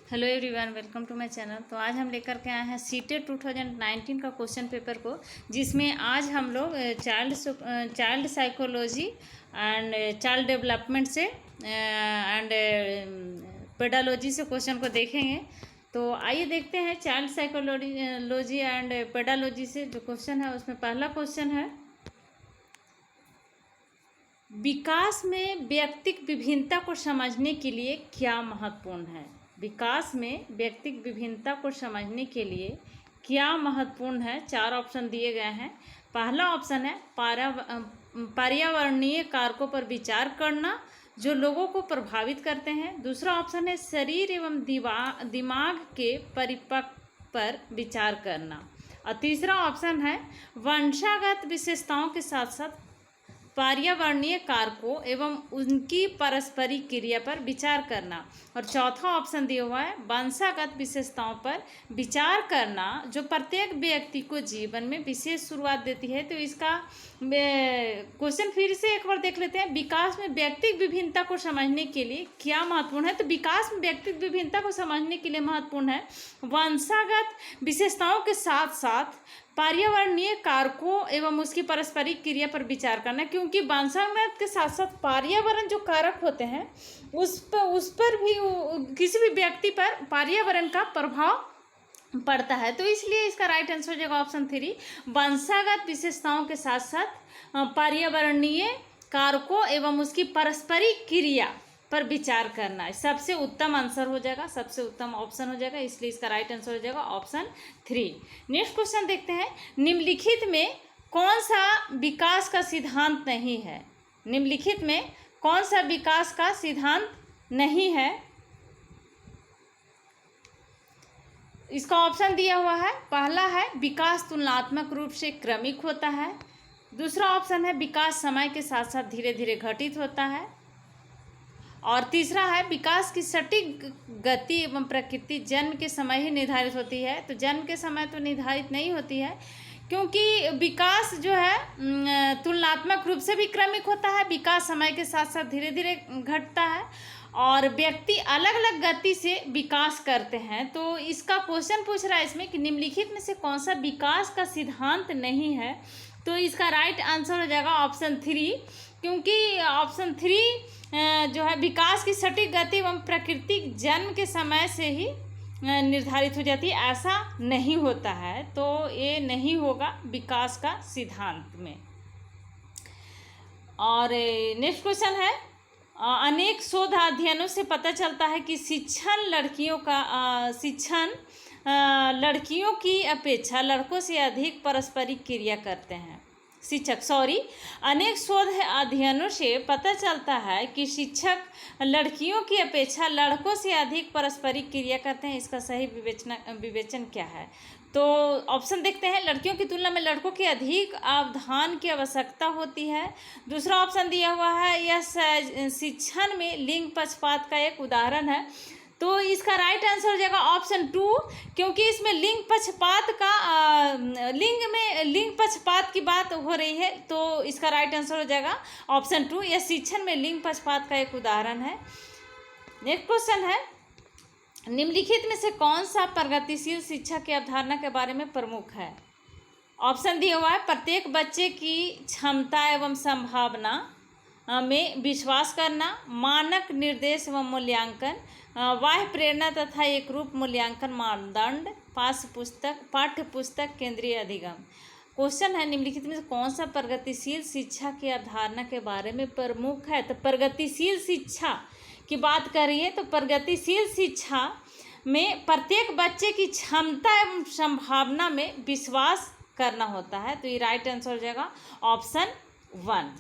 Hello everyone, welcome to my channel. तो आज हम लेकर के आए हैं सीटेट 2019 का क्वेश्चन पेपर को, जिसमें आज हम लोग child psychology and child development से एंड पेडालॉजी से क्वेश्चन को देखेंगे। तो आइए देखते हैं चाइल्ड साइकोलॉजी एंड पेडालॉजी से जो क्वेश्चन है उसमें पहला क्वेश्चन है, विकास में व्यक्तिक विभिन्नता को समझने के लिए क्या महत्वपूर्ण है। विकास में व्यक्तिक विभिन्नता को समझने के लिए क्या महत्वपूर्ण है। चार ऑप्शन दिए गए हैं। पहला ऑप्शन है पर्यावरणीय कारकों पर विचार करना जो लोगों को प्रभावित करते हैं। दूसरा ऑप्शन है शरीर एवं दिमाग के परिपक्व पर विचार करना। और तीसरा ऑप्शन है वंशागत विशेषताओं के साथ साथ पर्यावरणीय कारकों एवं उनकी पारस्परिक क्रिया पर विचार करना। और चौथा ऑप्शन दिया हुआ है वंशागत विशेषताओं पर विचार करना जो प्रत्येक व्यक्ति को जीवन में विशेष शुरुआत देती है। तो इसका क्वेश्चन फिर से एक बार देख लेते हैं। विकास में व्यक्तिक विभिन्नता को समझने के लिए क्या महत्वपूर्ण है। तो विकास में व्यक्तिक विभिन्नता को समझने के लिए महत्वपूर्ण है वंशागत विशेषताओं के साथ साथ पर्यावरणीय कारकों एवं उसकी पारस्परिक क्रिया पर विचार करना, क्योंकि वंशागत के साथ साथ पर्यावरण जो कारक होते हैं उस पर भी किसी भी व्यक्ति पर पर्यावरण का प्रभाव पड़ता है। तो इसलिए इसका राइट आंसर हो जाएगा ऑप्शन 3, वंशागत विशेषताओं के साथ साथ पर्यावरणीय कारकों एवं उसकी पारस्परिक क्रिया पर विचार करना सबसे उत्तम आंसर हो जाएगा, सबसे उत्तम ऑप्शन हो जाएगा। इसलिए इसका राइट आंसर हो जाएगा ऑप्शन 3। नेक्स्ट क्वेश्चन देखते हैं, निम्नलिखित में कौन सा विकास का सिद्धांत नहीं है। निम्नलिखित में कौन सा विकास का सिद्धांत नहीं है। इसका ऑप्शन दिया हुआ है। पहला है विकास तुलनात्मक रूप से क्रमिक होता है। दूसरा ऑप्शन है विकास समय के साथ साथ धीरे धीरे घटित होता है। और तीसरा है विकास की सटीक गति एवं प्रकृति जन्म के समय ही निर्धारित होती है। तो जन्म के समय तो निर्धारित नहीं होती है, क्योंकि विकास जो है तुलनात्मक रूप से भी क्रमिक होता है, विकास समय के साथ साथ धीरे धीरे घटता है और व्यक्ति अलग अलग गति से विकास करते हैं। तो इसका क्वेश्चन पूछ रहा है इसमें कि निम्नलिखित में से कौन सा विकास का सिद्धांत नहीं है। तो इसका राइट आंसर हो जाएगा ऑप्शन 3, क्योंकि ऑप्शन 3 जो है विकास की सटीक गति एवं प्राकृतिक जन्म के समय से ही निर्धारित हो जाती है, ऐसा नहीं होता है। तो ये नहीं होगा विकास का सिद्धांत में। और नेक्स्ट क्वेश्चन है, अनेक शोध अध्ययनों से पता चलता है कि शिक्षण लड़कियों की अपेक्षा लड़कों से अधिक पारस्परिक क्रिया करते हैं। अनेक शोध अध्ययनों से पता चलता है कि शिक्षक लड़कियों की अपेक्षा लड़कों से अधिक पारस्परिक क्रिया करते हैं। इसका सही विवेचन क्या है। तो ऑप्शन देखते हैं, लड़कियों की तुलना में लड़कों की अधिक अवधान की आवश्यकता होती है। दूसरा ऑप्शन दिया हुआ है यह शिक्षण में लिंग पक्षपात का एक उदाहरण है। तो इसका राइट आंसर हो जाएगा ऑप्शन 2, क्योंकि इसमें लिंग पक्षपात की बात हो रही है। तो इसका राइट आंसर हो जाएगा ऑप्शन 2, यह शिक्षण में लिंग पक्षपात का एक उदाहरण है। नेक्स्ट क्वेश्चन है, निम्नलिखित में से कौन सा प्रगतिशील शिक्षा की अवधारणा के बारे में प्रमुख है। ऑप्शन दिया हुआ है प्रत्येक बच्चे की क्षमता एवं संभावना में विश्वास करना, मानक निर्देश एवं मूल्यांकन, बाह्य प्रेरणा तथा एक रूप मूल्यांकन मानदंड, पाठ्य पुस्तक केंद्रीय अधिगम। क्वेश्चन है निम्नलिखित में कौन सा प्रगतिशील शिक्षा की अवधारणा के बारे में प्रमुख है। तो प्रगतिशील शिक्षा की बात करिए तो प्रगतिशील शिक्षा में प्रत्येक बच्चे की क्षमता एवं संभावना में विश्वास करना होता है। तो ये राइट आंसर हो जाएगा ऑप्शन 1।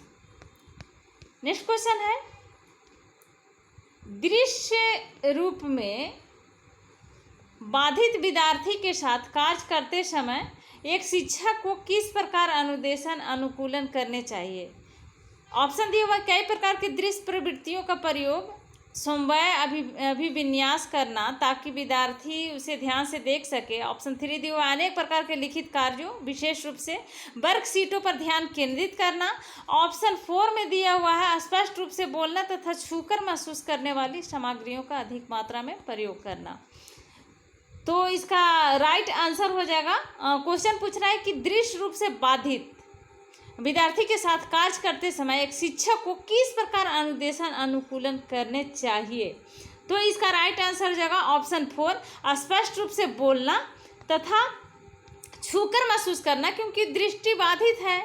नेक्स्ट क्वेश्चन है, दृश्य रूप में बाधित विद्यार्थी के साथ कार्य करते समय एक शिक्षक को किस प्रकार अनुकूलन करने चाहिए। ऑप्शन दिए हुआ कई प्रकार की दृश्य प्रवृत्तियों का प्रयोग समवाय अभिविन्यास करना ताकि विद्यार्थी उसे ध्यान से देख सके। ऑप्शन 3 दिया हुआ है अनेक प्रकार के लिखित कार्यों विशेष रूप से वर्कशीटों पर ध्यान केंद्रित करना। ऑप्शन 4 में दिया हुआ है स्पष्ट रूप से बोलना तथा छूकर महसूस करने वाली सामग्रियों का अधिक मात्रा में प्रयोग करना। तो इसका राइट आंसर हो जाएगा, क्वेश्चन पूछ रहा है कि दृश्य रूप से बाधित विद्यार्थी के साथ कार्य करते समय एक शिक्षक को किस प्रकार अनुदेशन अनुकूलन करने चाहिए। तो इसका राइट आंसर हो जाएगा ऑप्शन 4 स्पष्ट रूप से बोलना तथा छूकर महसूस करना, क्योंकि दृष्टि बाधित है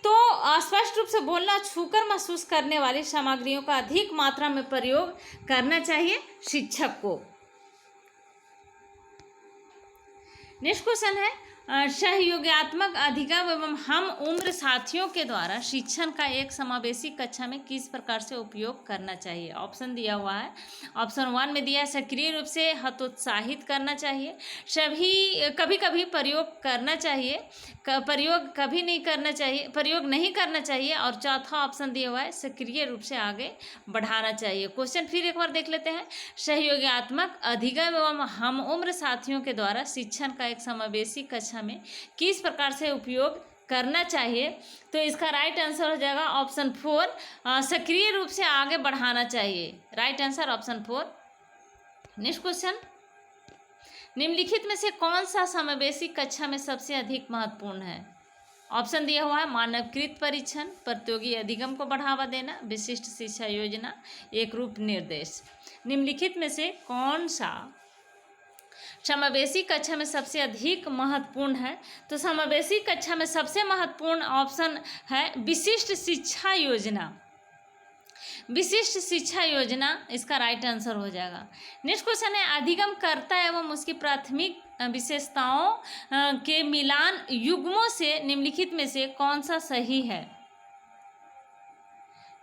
तो स्पष्ट रूप से बोलना, छूकर महसूस करने वाली सामग्रियों का अधिक मात्रा में प्रयोग करना चाहिए शिक्षक को। नेक्स्ट क्वेश्चन है सहयोगात्मक अधिगम एवं हम उम्र साथियों के द्वारा शिक्षण का एक समावेशी कक्षा में किस प्रकार से उपयोग करना चाहिए। ऑप्शन दिया हुआ है, ऑप्शन 1 में दिया है सक्रिय रूप से हतोत्साहित करना चाहिए, कभी कभी प्रयोग करना चाहिए, प्रयोग नहीं करना चाहिए, और चौथा ऑप्शन दिया हुआ है सक्रिय रूप से आगे बढ़ाना चाहिए। क्वेश्चन फिर एक बार देख लेते हैं, सहयोगात्मक अधिगम एवं हम उम्र साथियों के द्वारा शिक्षण का एक समावेशी कक्षा में किस प्रकार से उपयोग करना चाहिए। तो इसका राइट आंसर हो जाएगा ऑप्शन 4 सक्रिय रूप से आगे बढ़ाना चाहिए। Right answer option 4। Next question, निम्नलिखित में से कौन सा समावेशी कक्षा में सबसे अधिक महत्वपूर्ण है। ऑप्शन दिया हुआ है मानवकृत परीक्षण, प्रतियोगी अधिगम को बढ़ावा देना, विशिष्ट शिक्षा योजना, एक रूप निर्देश। निम्नलिखित में से कौन सा समावेशी कक्षा में सबसे अधिक महत्वपूर्ण है। तो समावेशी कक्षा में सबसे महत्वपूर्ण ऑप्शन है विशिष्ट शिक्षा योजना। विशिष्ट शिक्षा योजना इसका राइट आंसर हो जाएगा। नेक्स्ट क्वेश्चन है अधिगमकर्ता एवं उसकी प्राथमिक विशेषताओं के मिलान युग्मों से निम्नलिखित में से कौन सा सही है।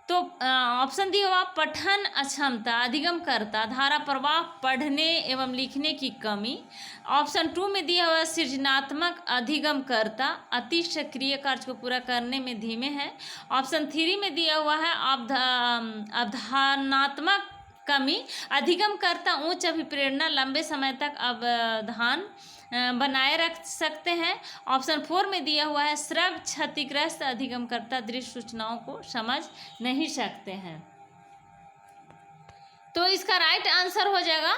तो ऑप्शन दिया हुआ पठन अक्षमता, अधिगमकर्ता, धारा प्रवाह, पढ़ने एवं लिखने की कमी। ऑप्शन 2 में दिया हुआ सृजनात्मक अधिगमकर्ता, अति सक्रिय कार्य को पूरा करने में धीमे हैं। ऑप्शन 3 में दिया हुआ है अवधारणात्मक कमी, अधिगमकर्ता उच्च अभिप्रेरणा, लंबे समय तक अवधान बनाए रख सकते हैं। ऑप्शन 4 में दिया हुआ है श्रव क्षतिग्रस्त, अधिगमकर्ता दृश्य सूचनाओं को समझ नहीं सकते हैं। तो इसका राइट आंसर हो जाएगा,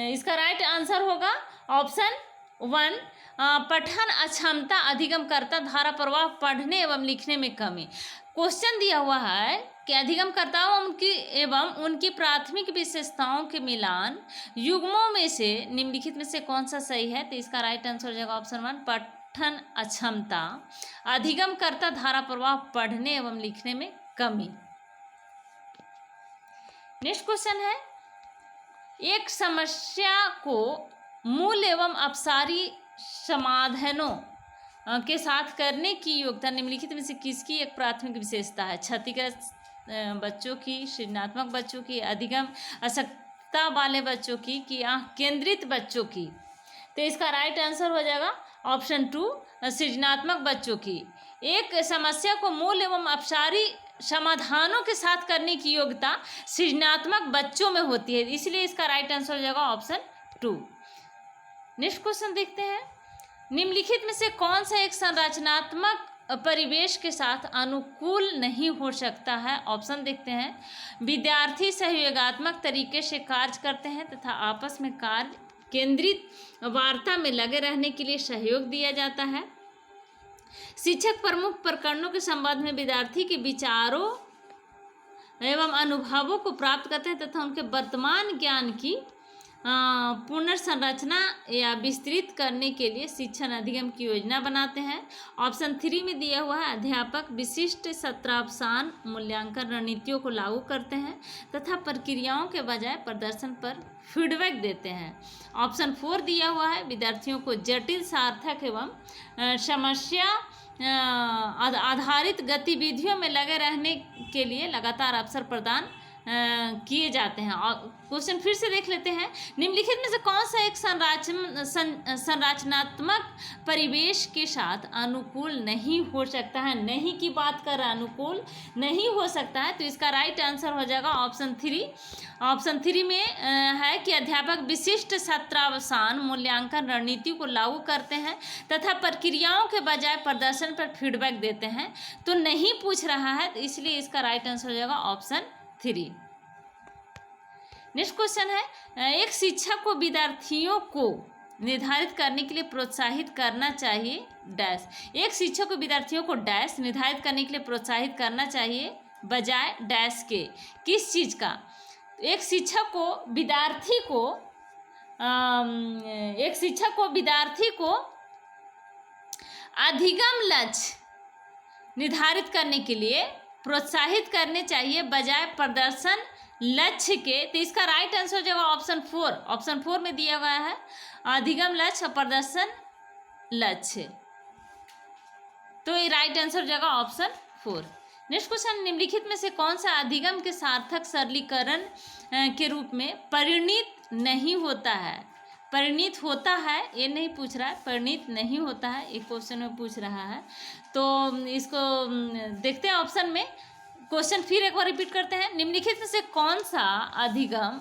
इसका राइट आंसर होगा ऑप्शन 1 पठन अक्षमता, अधिगमकर्ता, धारा प्रवाह, पढ़ने एवं लिखने में कमी। क्वेश्चन दिया हुआ है कि अधिगमकर्ताओं एवं उनकी प्राथमिक विशेषताओं के मिलान युग्मों में से निम्नलिखित में से कौन सा सही है। तो इसका राइट आंसर हो जाएगा ऑप्शन 1 पठन अक्षमता, अधिगमकर्ता, धारा प्रवाह, पढ़ने एवं लिखने में कमी। नेक्स्ट क्वेश्चन है एक समस्या को मूल एवं अपसारी समाधानों के साथ करने की योग्यता निम्नलिखित में से किसकी एक प्राथमिक विशेषता है। क्षतिग्रस्त बच्चों की, सृजनात्मक बच्चों की, अधिगम असक्ता वाले बच्चों की, कि आंख केंद्रित बच्चों की। तो इसका राइट आंसर हो जाएगा ऑप्शन 2 सृजनात्मक बच्चों की। एक समस्या को मूल एवं अपसारी समाधानों के साथ करने की योग्यता सृजनात्मक बच्चों में होती है, इसलिए इसका राइट आंसर हो जाएगा ऑप्शन 2। नेक्स्ट क्वेश्चन देखते हैं, निम्नलिखित में से कौन सा एक संरचनात्मक परिवेश के साथ अनुकूल नहीं हो सकता है। ऑप्शन देखते हैं, विद्यार्थी सहयोगात्मक तरीके से कार्य करते हैं तथा आपस में कार्य केंद्रित वार्ता में लगे रहने के लिए सहयोग दिया जाता है। शिक्षक प्रमुख प्रकरणों के संबंध में विद्यार्थी के विचारों एवं अनुभवों को प्राप्त करते हैं तथा उनके वर्तमान ज्ञान की पुनर्संरचना या विस्तृत करने के लिए शिक्षण अधिगम की योजना बनाते हैं। ऑप्शन 3 में दिया हुआ है अध्यापक विशिष्ट सत्रावसान मूल्यांकन रणनीतियों को लागू करते हैं तथा प्रक्रियाओं के बजाय प्रदर्शन पर फीडबैक देते हैं। ऑप्शन 4 दिया हुआ है विद्यार्थियों को जटिल, सार्थक एवं समस्या आधारित गतिविधियों में लगे रहने के लिए लगातार अवसर प्रदान किए जाते हैं। और क्वेश्चन फिर से देख लेते हैं, निम्नलिखित में से कौन सा एक संरचनात्मक परिवेश के साथ अनुकूल नहीं हो सकता है। नहीं की बात कर रहा, अनुकूल नहीं हो सकता है, तो इसका राइट आंसर हो जाएगा ऑप्शन 3। ऑप्शन 3 में है कि अध्यापक विशिष्ट सत्रावसान मूल्यांकन रणनीति को लागू करते हैं तथा प्रक्रियाओं के बजाय प्रदर्शन पर फीडबैक देते हैं। तो नहीं पूछ रहा है, तो इसलिए इसका राइट आंसर हो जाएगा ऑप्शन 3। नेक्स्ट क्वेश्चन है, एक शिक्षक को विद्यार्थियों को निर्धारित करने के लिए प्रोत्साहित करना चाहिए डैश। एक शिक्षक को विद्यार्थियों को डैश निर्धारित करने के लिए प्रोत्साहित करना चाहिए बजाय डैश के। किस चीज़ का? एक शिक्षक को विद्यार्थी को अधिगम लक्ष्य निर्धारित करने के लिए प्रोत्साहित करने चाहिए बजाय प्रदर्शन लक्ष्य के। तो इसका राइट आंसर हो जाएगा ऑप्शन 4। ऑप्शन 4 में दिया गया है अधिगम लक्ष्य और प्रदर्शन लक्ष्य, तो ये राइट आंसर हो जाएगा ऑप्शन 4। नेक्स्ट क्वेश्चन, निम्नलिखित में से कौन सा अधिगम के सार्थक सरलीकरण के रूप में परिणित नहीं होता है। परिणित होता है ये नहीं पूछ रहा है, परिणित नहीं होता है एक क्वेश्चन में पूछ रहा है। तो इसको देखते हैं ऑप्शन में। क्वेश्चन फिर एक बार रिपीट करते हैं, निम्नलिखित में से कौन सा अधिगम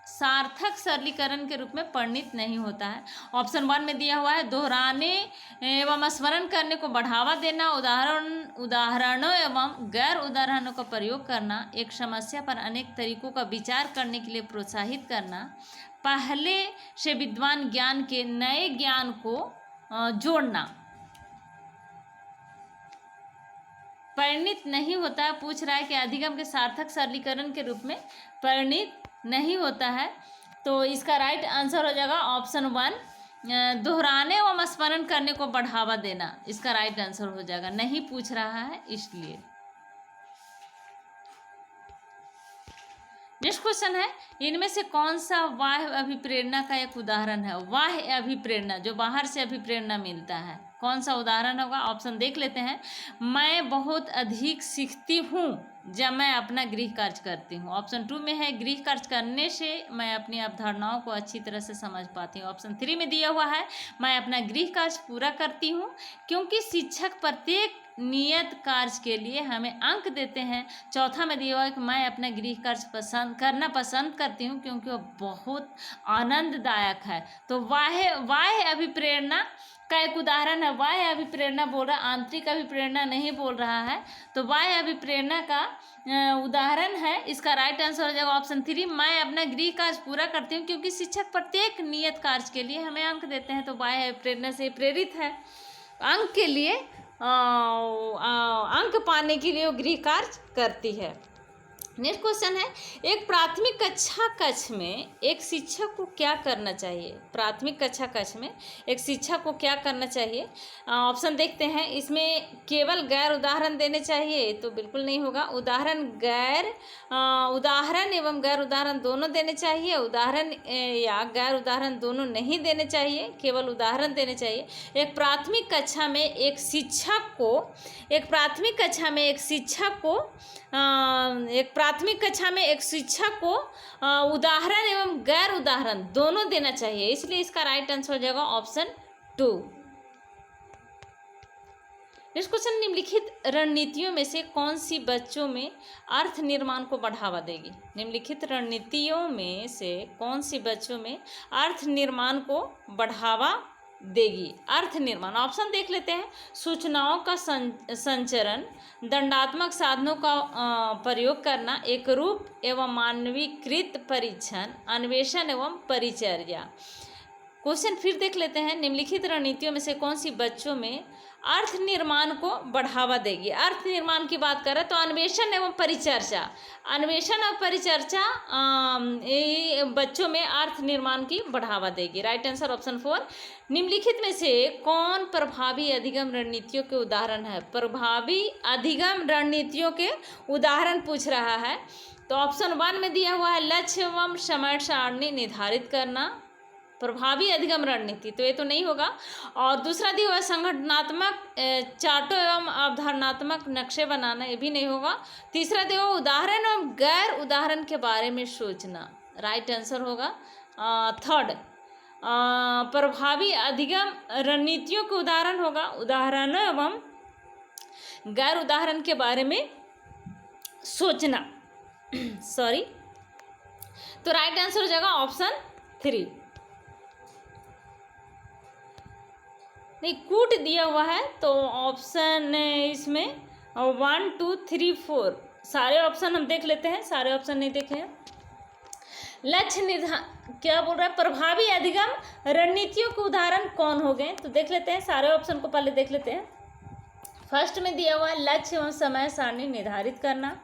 सार्थक सरलीकरण के रूप में परिणित नहीं होता है। ऑप्शन 1 में दिया हुआ है दोहराने एवं स्मरण करने को बढ़ावा देना, उदाहरणों एवं गैर उदाहरणों का प्रयोग करना, एक समस्या पर अनेक तरीकों का विचार करने के लिए प्रोत्साहित करना, पहले से विद्वान ज्ञान के नए ज्ञान को जोड़ना। परिणित नहीं होता है, पूछ रहा है कि अधिगम के सार्थक सरलीकरण के रूप में परिणित नहीं होता है, तो इसका राइट आंसर हो जाएगा ऑप्शन 1 दोहराने व स्मरण करने को बढ़ावा देना। इसका राइट आंसर हो जाएगा, नहीं पूछ रहा है इसलिए। नेक्स्ट क्वेश्चन है, इनमें से कौन सा बाह्य अभिप्रेरणा का एक उदाहरण है। बाह्य अभिप्रेरणा जो बाहर से अभिप्रेरणा मिलता है, कौन सा उदाहरण होगा। ऑप्शन देख लेते हैं, मैं बहुत अधिक सीखती हूँ जब मैं अपना गृह कार्य करती हूँ। ऑप्शन 2 में है गृह कार्य करने से मैं अपनी अवधारणाओं को अच्छी तरह से समझ पाती हूँ। ऑप्शन 3 में दिया हुआ है मैं अपना गृह कार्य पूरा करती हूँ क्योंकि शिक्षक प्रत्येक नियत कार्य के लिए हमें अंक देते हैं। चौथा में दिया हुआ है कि मैं अपना गृह कार्य पसंद करती हूँ क्योंकि वह बहुत आनंददायक है। तो बाह्य अभिप्रेरणा का एक उदाहरण है, बाह्य अभिप्रेरणा बोल रहा, आंतरिक अभिप्रेरणा नहीं बोल रहा है। तो बाह्य अभिप्रेरणा का उदाहरण है, इसका राइट आंसर हो जाएगा ऑप्शन 3 मैं अपना गृह कार्य पूरा करती हूँ क्योंकि शिक्षक प्रत्येक नियत कार्य के लिए हमें अंक देते हैं। तो बाह्य अभिप्रेरणा से प्रेरित है, अंक के लिए अंक पाने के लिए वो गृह कार्य करती है। नेक्स्ट क्वेश्चन है, एक प्राथमिक कक्षा कक्ष में एक शिक्षक को क्या करना चाहिए। प्राथमिक कक्षा कक्ष में एक शिक्षक को क्या करना चाहिए। ऑप्शन देखते हैं, इसमें केवल गैर उदाहरण देने चाहिए तो बिल्कुल नहीं होगा। उदाहरण एवं गैर उदाहरण दोनों देने चाहिए। उदाहरण या गैर उदाहरण दोनों नहीं देने चाहिए, केवल उदाहरण देने चाहिए। एक प्राथमिक कक्षा में एक शिक्षक को उदाहरण एवं गैर उदाहरण दोनों देना चाहिए, इसलिए इसका राइट आंसर हो जाएगा ऑप्शन 2। नेक्स्ट क्वेश्चन, निम्नलिखित रणनीतियों में से कौन सी बच्चों में अर्थ निर्माण को बढ़ावा देगी। निम्नलिखित रणनीतियों में से कौन सी बच्चों में अर्थ निर्माण को बढ़ावा देगी। अर्थ निर्माण ऑप्शन देख लेते हैं, सूचनाओं का संचरण, दंडात्मक साधनों का प्रयोग करना, एकरूप एवं मानवीकृत परीक्षण, अन्वेषण एवं परिचर्या। क्वेश्चन फिर देख लेते हैं, निम्नलिखित रणनीतियों में से कौन सी बच्चों में अर्थ निर्माण को बढ़ावा देगी। अर्थ निर्माण की बात करें तो अन्वेषण एवं परिचर्चा, अन्वेषण और परिचर्चा बच्चों में अर्थ निर्माण की बढ़ावा देगी। Right answer option 4। निम्नलिखित में से कौन प्रभावी अधिगम रणनीतियों के उदाहरण है। प्रभावी अधिगम रणनीतियों के उदाहरण पूछ रहा है, तो ऑप्शन 1 में दिया हुआ है लक्ष्य एवं समय सारणी निर्धारित करना, प्रभावी अधिगम रणनीति, तो ये तो नहीं होगा। और दूसरा दिया हुआ है संगठनात्मक चार्टों एवं अवधारणात्मक नक्शे बनाना, ये भी नहीं होगा। तीसरा दिया हुआ उदाहरण एवं गैर उदाहरण के बारे में सोचना, राइट आंसर होगा। थर्ड प्रभावी अधिगम रणनीतियों के उदाहरण होगा, उदाहरणों एवं गैर उदाहरण के बारे में सोचना सॉरी, तो राइट आंसर हो जाएगा ऑप्शन 3। नहीं, कूट दिया हुआ है तो ऑप्शन इसमें 1 2 3 4 सारे ऑप्शन हम देख लेते हैं, सारे ऑप्शन नहीं देखे हैं। लक्ष्य क्या बोल रहा है, प्रभावी अधिगम रणनीतियों के उदाहरण कौन हो गए, तो देख लेते हैं, सारे ऑप्शन को पहले देख लेते हैं। फर्स्ट में दिया हुआ है लक्ष्य एवं समय सारणी निर्धारित करना,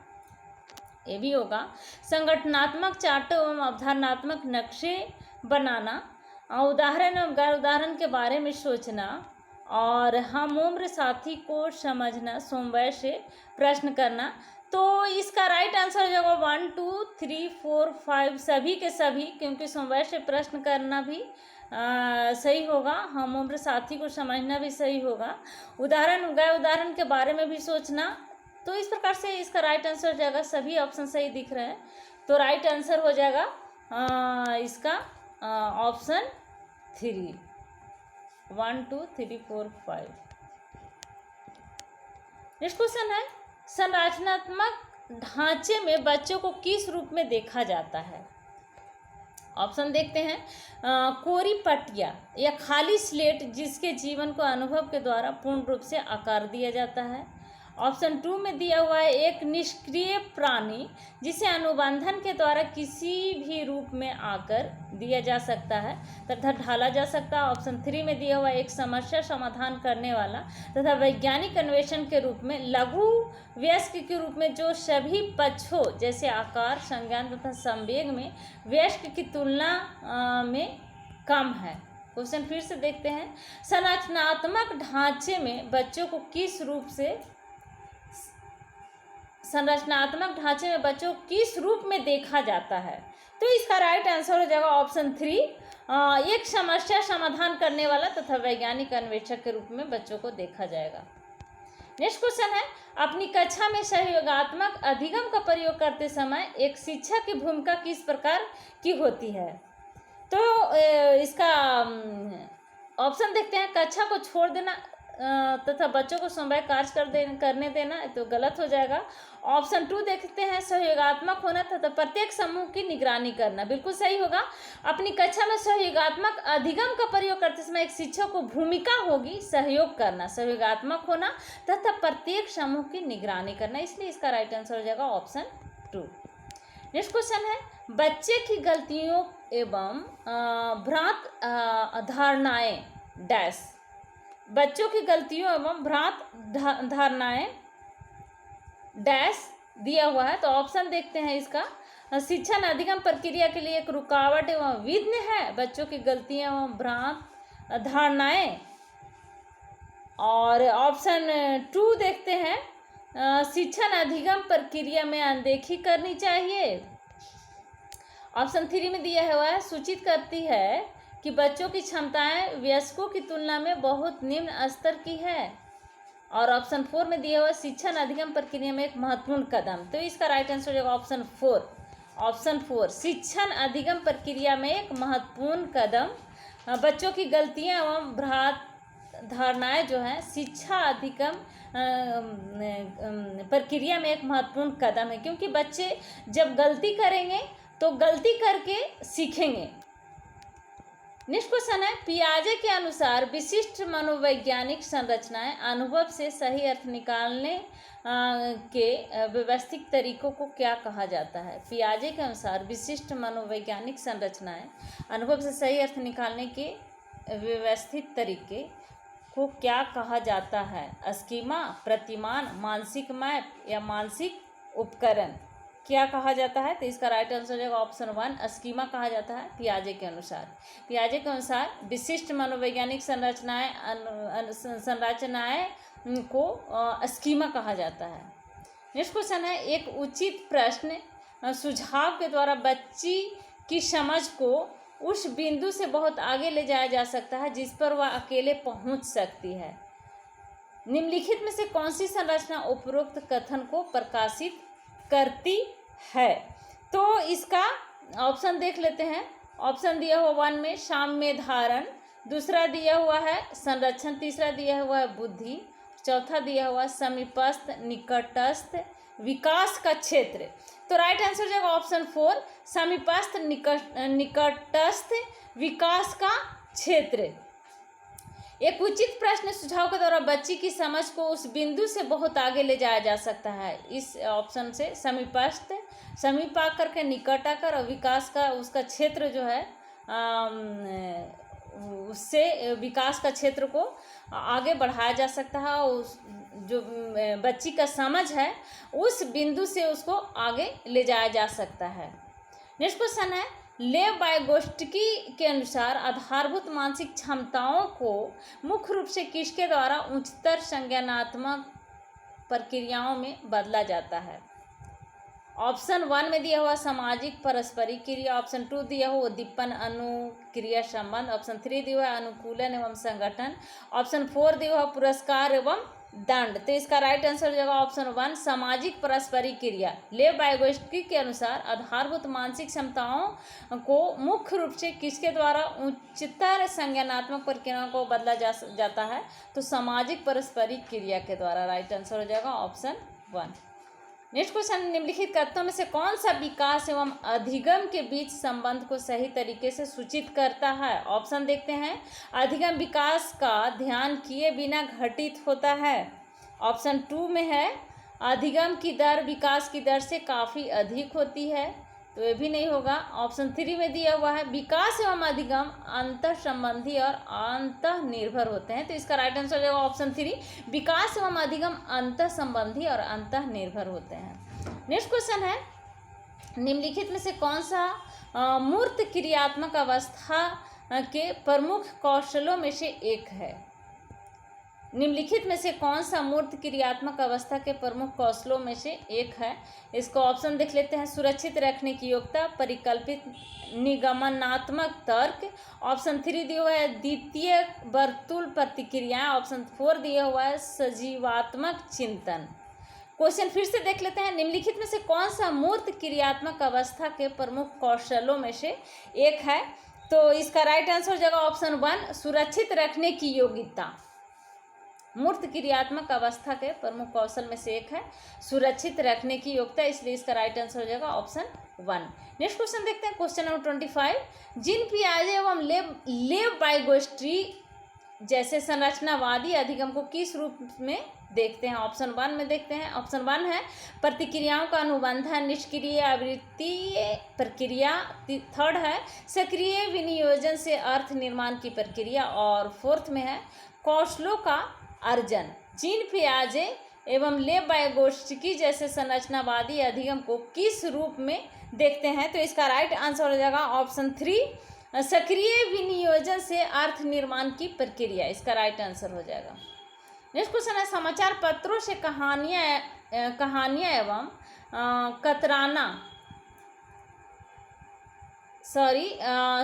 ये भी होगा। संगठनात्मक चार्टों एवं अवधारणात्मक नक्शे बनाना, उदाहरण एवं गैर उदाहरण के बारे में सोचना, और हम उम्र साथी को समझना, समवाय से प्रश्न करना। तो इसका राइट आंसर हो जाएगा 1 2 3 4 5 सभी के सभी, क्योंकि समवाय से प्रश्न करना भी सही होगा, हम उम्र साथी को समझना भी सही होगा, उदाहरण गैर उदाहरण के बारे में भी सोचना। तो इस प्रकार से इसका राइट आंसर हो जाएगा, सभी ऑप्शन सही दिख रहे हैं, तो राइट आंसर हो जाएगा इसका ऑप्शन 3 1 2 3 4 5। नेक्स्ट क्वेश्चन है संरचनात्मक ढांचे में बच्चों को किस रूप में देखा जाता है। ऑप्शन देखते हैं, कोरी पटिया या खाली स्लेट जिसके जीवन को अनुभव के द्वारा पूर्ण रूप से आकार दिया जाता है। ऑप्शन 2 में दिया हुआ है एक निष्क्रिय प्राणी जिसे अनुबंधन के द्वारा किसी भी रूप में आकर दिया जा सकता है तथा ढाला जा सकता है। ऑप्शन 3 में दिया हुआ है एक समस्या समाधान करने वाला तथा वैज्ञानिक अन्वेषण के रूप में लघु वयस्क के रूप में जो सभी पक्षों जैसे आकार, संज्ञान तथा संवेग में वयस्क की तुलना में कम है। क्वेश्चन फिर से देखते हैं, संरचनात्मक ढांचे में बच्चों को किस रूप से संरचनात्मक ढांचे में बच्चों को किस रूप में देखा जाता है, तो इसका राइट आंसर हो जाएगा ऑप्शन 3 एक समस्या समाधान करने वाला तथा वैज्ञानिक अन्वेषक के रूप में बच्चों को देखा जाएगा। नेक्स्ट क्वेश्चन है, अपनी कक्षा में सहयोगात्मक अधिगम का प्रयोग करते समय एक शिक्षक की भूमिका किस प्रकार की होती है। तो इसका ऑप्शन देखते हैं, कक्षा को छोड़ देना तथा बच्चों को समवाय कार्य करने देना, तो गलत हो जाएगा। ऑप्शन 2 देखते हैं, सहयोगात्मक होना तथा प्रत्येक समूह की निगरानी करना, बिल्कुल सही होगा। अपनी कक्षा में सहयोगात्मक अधिगम का प्रयोग करते समय एक शिक्षक को भूमिका होगी सहयोग करना, सहयोगात्मक होना तथा प्रत्येक समूह की निगरानी करना, इसलिए इसका राइट आंसर हो जाएगा ऑप्शन 2। नेक्स्ट क्वेश्चन है, बच्चे की गलतियों एवं भ्रांत धारणाएं डैश, बच्चों की गलतियों एवं भ्रांत धारणाएं डैश दिया हुआ है। तो ऑप्शन देखते हैं इसका, शिक्षण अधिगम प्रक्रिया के लिए एक रुकावट एवं विघ्न है बच्चों की गलतियां एवं भ्रांत धारणाएं। और ऑप्शन 2 देखते हैं, शिक्षण अधिगम प्रक्रिया में अनदेखी करनी चाहिए। ऑप्शन 3 में दिया हुआ है, सूचित करती है कि बच्चों की क्षमताएं वयस्कों की तुलना में बहुत निम्न स्तर की है। और ऑप्शन 4 में दिया हुआ शिक्षण अधिगम प्रक्रिया में एक महत्वपूर्ण कदम, तो इसका राइट आंसर हो जाएगा ऑप्शन 4। ऑप्शन 4 शिक्षण अधिगम प्रक्रिया में एक महत्वपूर्ण कदम, बच्चों की गलतियां एवं भ्रांत धारणाएं जो हैं शिक्षा अधिगम प्रक्रिया में एक महत्वपूर्ण कदम है, क्योंकि बच्चे जब गलती करेंगे तो गलती करके सीखेंगे। नेक्स्ट क्वेश्चन है, पियाजे के अनुसार विशिष्ट मनोवैज्ञानिक संरचनाएं अनुभव से सही अर्थ निकालने के व्यवस्थित तरीकों को क्या कहा जाता है। पियाजे के अनुसार विशिष्ट मनोवैज्ञानिक संरचनाएं अनुभव से सही अर्थ निकालने के व्यवस्थित तरीके को क्या कहा जाता है। स्कीमा, प्रतिमान, मानसिक मैप या मानसिक उपकरण, क्या कहा जाता है। तो इसका राइट आंसर हो जाएगा ऑप्शन 1 स्कीमा कहा जाता है पियाजे के अनुसार। पियाजे के अनुसार विशिष्ट मनोवैज्ञानिक संरचनाएं को स्कीमा कहा जाता है। नेक्स्ट क्वेश्चन है, एक उचित प्रश्न सुझाव के द्वारा बच्ची की समझ को उस बिंदु से बहुत आगे ले जाया जा सकता है जिस पर वह अकेले पहुंच सकती है। निम्नलिखित में से कौन सी संरचना उपरोक्त कथन को प्रकाशित करती है? तो इसका ऑप्शन देख लेते हैं। ऑप्शन दिया हुआ 1 में साम्य धारण, दूसरा दिया हुआ है संरक्षण, तीसरा दिया हुआ है बुद्धि, चौथा दिया हुआ समीपस्थ निकटस्थ विकास का क्षेत्र। तो राइट आंसर हो जाएगा ऑप्शन 4 समीपस्थ निकटस्थ विकास का क्षेत्र। एक उचित प्रश्न सुझाव के द्वारा बच्ची की समझ को उस बिंदु से बहुत आगे ले जाया जा सकता है। इस ऑप्शन से समीपस्थ, समीप आकर के निकट आकर और विकास का उसका क्षेत्र जो है उससे विकास का क्षेत्र को आगे बढ़ाया जा सकता है। उस जो बच्ची का समझ है उस बिंदु से उसको आगे ले जाया जा सकता है। नेक्स्ट क्वेश्चन है, लेव वाइगोत्स्की के अनुसार आधारभूत मानसिक क्षमताओं को मुख्य रूप से किसके द्वारा उच्चतर संज्ञानात्मक प्रक्रियाओं में बदला जाता है? ऑप्शन 1 में दिया हुआ सामाजिक पारस्परिक क्रिया, ऑप्शन 2 दिया हुआ उद्दीपन अनुक्रिया संबंध, ऑप्शन 3 दिया हुआ अनुकूलन एवं संगठन, ऑप्शन 4 दिया हुआ पुरस्कार एवं दंड। तो इसका राइट आंसर हो जाएगा ऑप्शन 1 सामाजिक पारस्परिक क्रिया। लेव वाइगोत्स्की के अनुसार आधारभूत मानसिक क्षमताओं को मुख्य रूप से किसके द्वारा उच्चतर संज्ञानात्मक प्रक्रियाओं को बदला जाता है? तो सामाजिक पारस्परिक क्रिया के द्वारा। राइट आंसर हो जाएगा ऑप्शन 1। नेक्स्ट क्वेश्चन, निम्नलिखित कथनों में से कौन सा विकास एवं अधिगम के बीच संबंध को सही तरीके से सूचित करता है? ऑप्शन देखते हैं। अधिगम विकास का ध्यान किए बिना घटित होता है। ऑप्शन 2 में है अधिगम की दर विकास की दर से काफ़ी अधिक होती है, तो ये भी नहीं होगा। ऑप्शन 3 में दिया हुआ है विकास एवं अधिगम अंतः संबंधी और अंतः निर्भर होते हैं, तो इसका राइट आंसर हो जाएगा ऑप्शन 3 विकास एवं अधिगम अंतः संबंधी और अंतः निर्भर होते हैं। नेक्स्ट क्वेश्चन है, निम्नलिखित में से कौन सा मूर्त क्रियात्मक अवस्था के प्रमुख कौशलों में से एक है? निम्नलिखित में से कौन सा मूर्त क्रियात्मक अवस्था के प्रमुख कौशलों में से एक है? इसको ऑप्शन देख लेते हैं। सुरक्षित रखने की योग्यता, परिकल्पित निगमनात्मक तर्क, ऑप्शन 3 दिया हुआ है द्वितीय वर्तुल प्रतिक्रियाएं, ऑप्शन 4 दिया हुआ है सजीवात्मक चिंतन। क्वेश्चन फिर से देख लेते हैं। निम्नलिखित में से कौन सा मूर्त क्रियात्मक अवस्था के प्रमुख कौशलों में से एक है? तो इसका राइट आंसर हो जाएगा ऑप्शन 1 सुरक्षित रखने की योग्यता। मूर्त क्रियात्मक अवस्था के प्रमुख कौशल में से एक है सुरक्षित रखने की योग्यता, इसलिए इसका राइट आंसर हो जाएगा ऑप्शन 1। नेक्स्ट क्वेश्चन देखते हैं, क्वेश्चन नंबर 25। जीन पियाजे एवं लेव वाइगोत्स्की जैसे संरचनावादी अधिगम को किस रूप में देखते हैं? ऑप्शन 1 में देखते हैं। ऑप्शन 1 है प्रतिक्रियाओं का अनुबंधन, निष्क्रिय आवृत्तीय प्रक्रिया, थर्ड है सक्रिय विनियोजन से अर्थ निर्माण की प्रक्रिया, और फोर्थ में है कौशलों का अर्जन। जीन पियाजे एवं लेव वाइगोत्स्की जैसे संरचनावादी अधिगम को किस रूप में देखते हैं? तो इसका राइट आंसर हो जाएगा ऑप्शन 3 सक्रिय विनियोजन से अर्थ निर्माण की प्रक्रिया, इसका राइट आंसर हो जाएगा। नेक्स्ट क्वेश्चन है, समाचार पत्रों से कहानियां एवं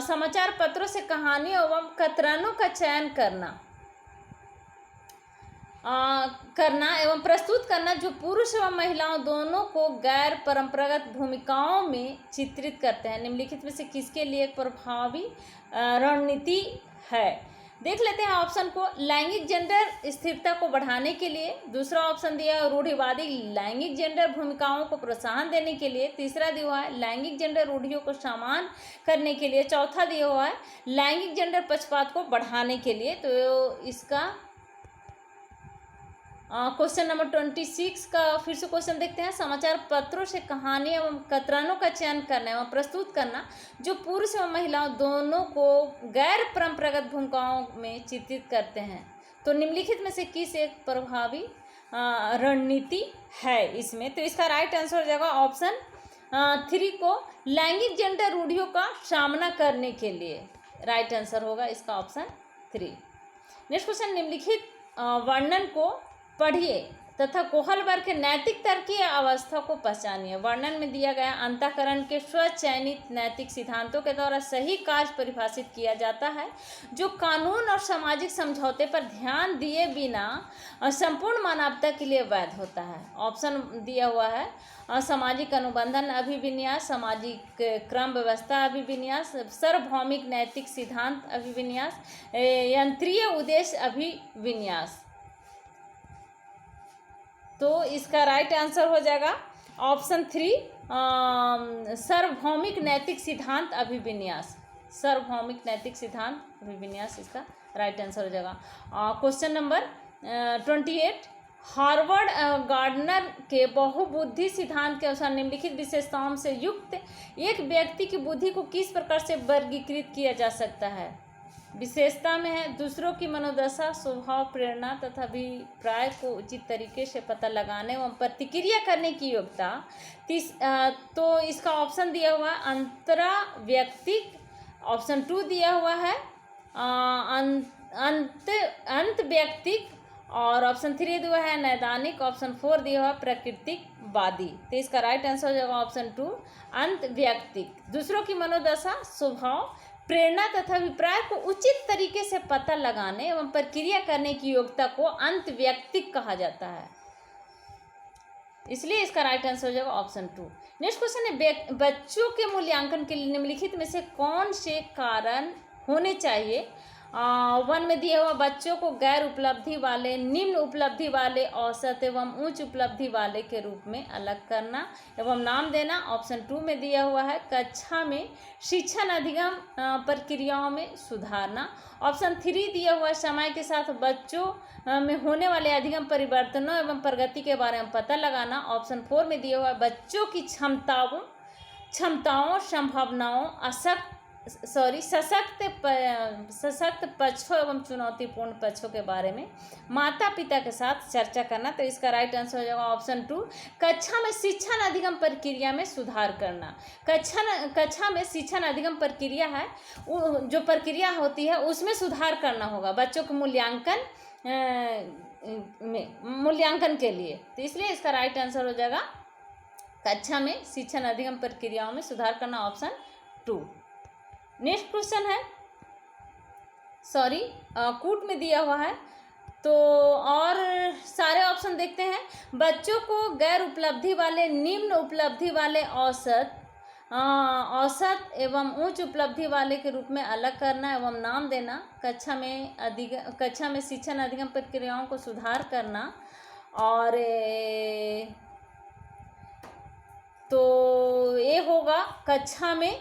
समाचार पत्रों से कहानियों एवं कतरनों का चयन करना एवं प्रस्तुत करना जो पुरुष एवं महिलाओं दोनों को गैर परंपरागत भूमिकाओं में चित्रित करते हैं, निम्नलिखित में से किसके लिए एक प्रभावी रणनीति है? देख लेते हैं ऑप्शन को। लैंगिक जेंडर स्थिरता को बढ़ाने के लिए, दूसरा ऑप्शन दिया है रूढ़िवादी लैंगिक जेंडर भूमिकाओं को प्रोत्साहन देने के लिए, तीसरा दिया हुआ है लैंगिक जेंडर रूढ़ियों को समान करने के लिए, चौथा दिया हुआ है लैंगिक जेंडर पक्षपात को बढ़ाने के लिए। तो इसका क्वेश्चन नंबर 26 का फिर से क्वेश्चन देखते हैं। समाचार पत्रों से कहानी एवं कतरनों का चयन करना एवं प्रस्तुत करना जो पुरुष एवं महिलाओं दोनों को गैर परंपरागत भूमिकाओं में चित्रित करते हैं, तो निम्नलिखित में से किस एक प्रभावी रणनीति है इसमें? तो इसका राइट आंसर हो जाएगा ऑप्शन 3 को लैंगिक जेंडर रूढ़ियों का सामना करने के लिए। राइट आंसर होगा इसका ऑप्शन 3। नेक्स्ट क्वेश्चन, निम्नलिखित वर्णन को पढ़िए। तथा कोहलबर्ग के नैतिक तर्कीय अवस्था को पहचानिए। वर्णन में दिया गया अंतःकरण के स्वचयनित नैतिक सिद्धांतों के द्वारा सही कार्य परिभाषित किया जाता है, जो कानून और सामाजिक समझौते पर ध्यान दिए बिना संपूर्ण मानवता के लिए वैध होता है। ऑप्शन दिया हुआ है सामाजिक अनुबंधन अभिविन्यास, सामाजिक क्रम व्यवस्था अभिविन्यास, सार्वभौमिक नैतिक सिद्धांत अभिविन्यास, यंत्रीय उद्देश्य अभिविन्यास। तो इसका राइट आंसर हो जाएगा ऑप्शन 3 सार्वभौमिक नैतिक सिद्धांत अभिविन्यास। सार्वभौमिक नैतिक सिद्धांत अभिविन्यास इसका राइट आंसर हो जाएगा। क्वेश्चन नंबर 28, हार्वर्ड गार्डनर के बहुबुद्धि सिद्धांत के अनुसार निम्नलिखित विशेषताओं से युक्त एक व्यक्ति की बुद्धि को किस प्रकार से वर्गीकृत किया जा सकता है। विशेषता में है दूसरों की मनोदशा, स्वभाव, प्रेरणा तथा अभिप्राय को उचित तरीके से पता लगाने एवं प्रतिक्रिया करने की योग्यता। तो इसका ऑप्शन दिया हुआ है अंतरा व्यक्तिक, ऑप्शन 2 दिया हुआ है अंत व्यक्तिक, और ऑप्शन 3 दिया है नैदानिक, ऑप्शन 4 दिया हुआ प्राकृतिकवादी। तो इसका राइट आंसर हो जाएगा ऑप्शन 2 अंत व्यक्तिक। दूसरों की मनोदशा, स्वभाव, प्रेरणा तथा अभिप्राय को उचित तरीके से पता लगाने एवं प्रक्रिया करने की योग्यता को अंत व्यक्तिक कहा जाता है, इसलिए इसका राइट आंसर हो जाएगा ऑप्शन 2। नेक्स्ट क्वेश्चन है बच्चों के मूल्यांकन के लिए निम्नलिखित में से कौन से कारण होने चाहिए। 1 में दिया हुआ बच्चों को गैर उपलब्धि वाले, निम्न उपलब्धि वाले, औसत एवं उच्च उपलब्धि वाले के रूप में अलग करना एवं नाम देना। ऑप्शन 2 में दिया हुआ है कक्षा में शिक्षण अधिगम प्रक्रियाओं में सुधारना। ऑप्शन 3 दिया हुआ है समय के साथ बच्चों में होने वाले अधिगम परिवर्तनों एवं प्रगति के बारे में पता लगाना। ऑप्शन 4 में दिया हुआ है बच्चों की क्षमताओं, संभावनाओं, सशक्त पक्षों एवं चुनौतीपूर्ण पक्षों के बारे में माता पिता के साथ चर्चा करना। तो इसका राइट आंसर हो जाएगा ऑप्शन 2 कक्षा में शिक्षण अधिगम प्रक्रिया में सुधार करना। कक्षा में शिक्षण अधिगम प्रक्रिया है, जो प्रक्रिया होती है उसमें सुधार करना होगा बच्चों के मूल्यांकन के लिए। तो इसलिए इसका राइट आंसर हो जाएगा कक्षा में शिक्षण अधिगम प्रक्रियाओं में सुधार करना, ऑप्शन 2। नेक्स्ट क्वेश्चन है कूट में दिया हुआ है, तो और सारे ऑप्शन देखते हैं। बच्चों को गैर उपलब्धि वाले, निम्न उपलब्धि वाले, औसत एवं उच्च उपलब्धि वाले के रूप में अलग करना एवं नाम देना। कक्षा में शिक्षण अधिगम प्रक्रियाओं को सुधार करना, और तो ये होगा कक्षा में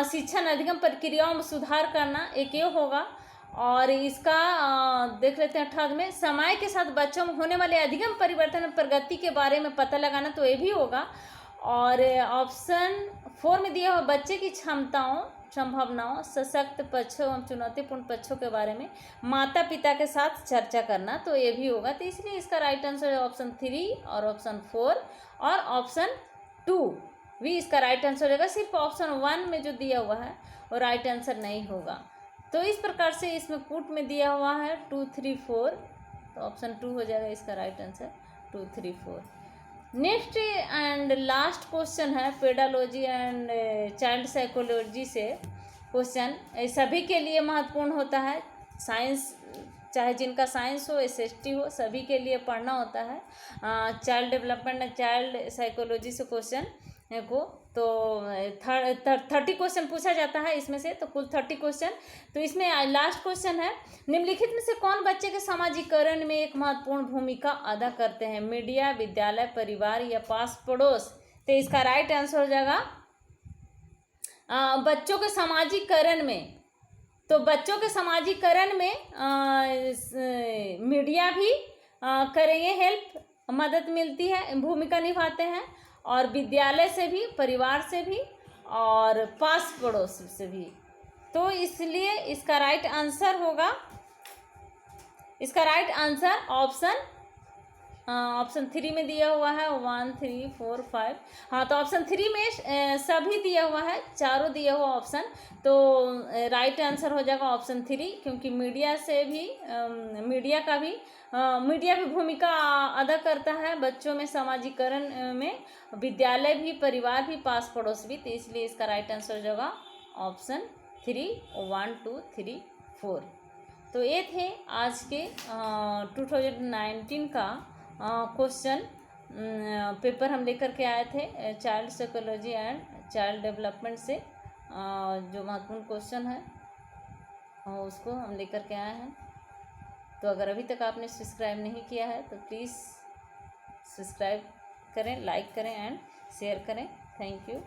शिक्षण अधिगम प्रक्रियाओं में सुधार करना, एक ये होगा। और इसका देख लेते हैं 28 में समय के साथ बच्चों में होने वाले अधिगम परिवर्तन और प्रगति के बारे में पता लगाना, तो ये भी होगा। और ऑप्शन 4 में दिया हुआ बच्चे की क्षमताओं, संभावनाओं, सशक्त पक्षों एवं चुनौतीपूर्ण पक्षों के बारे में माता पिता के साथ चर्चा करना, तो ये भी होगा। तो इसलिए इसका राइट आंसर है ऑप्शन 3 और ऑप्शन 4 और ऑप्शन 2 भी इसका राइट आंसर होगा। सिर्फ ऑप्शन 1 में जो दिया हुआ है वो राइट आंसर नहीं होगा। तो इस प्रकार से इसमें कूट में दिया हुआ है 2, 3, 4, तो ऑप्शन 2 हो जाएगा इसका right answer 2, 3, 4। Next and last question है पेडालॉजी एंड चाइल्ड साइकोलॉजी से क्वेश्चन। सभी के लिए महत्वपूर्ण होता है, साइंस चाहे जिनका साइंस हो, SST हो, सभी के लिए पढ़ना होता है। Child development and child psychology से क्वेश्चन को तो 30 क्वेश्चन पूछा जाता है इसमें से, तो कुल 30 क्वेश्चन। तो इसमें लास्ट क्वेश्चन है निम्नलिखित में से कौन बच्चे के सामाजिकरण में एक महत्वपूर्ण भूमिका अदा करते हैं। मीडिया, विद्यालय, परिवार या पास पड़ोस। तो इसका राइट आंसर हो जाएगा बच्चों के सामाजिकरण में। तो बच्चों के सामाजिकरण में मीडिया भी करेंगे, हेल्प, मदद मिलती है, भूमिका निभाते हैं, और विद्यालय से भी, परिवार से भी, और पास पड़ोस से भी। तो इसलिए इसका राइट आंसर होगा, इसका राइट आंसर ऑप्शन ऑप्शन 3 में दिया हुआ है 1 3 4 5। हाँ, तो ऑप्शन 3 में सभी दिया हुआ है, चारों दिया हुआ ऑप्शन। तो राइट आंसर हो जाएगा ऑप्शन 3, क्योंकि मीडिया से भी मीडिया भी भूमिका अदा करता है बच्चों में सामाजिकरण में, विद्यालय भी, परिवार भी, पास पड़ोस भी। तो इसलिए इसका राइट आंसर हो जाएगा ऑप्शन 3, 1 2 3 4। तो ये थे आज के 2019 का क्वेश्चन पेपर हम लेकर के आए थे child psychology and child development से। जो महत्वपूर्ण क्वेश्चन है उसको हम लेकर के आए हैं। तो अगर अभी तक आपने सब्सक्राइब नहीं किया है तो प्लीज़ सब्सक्राइब करें, लाइक करें एंड शेयर करें। Thank you.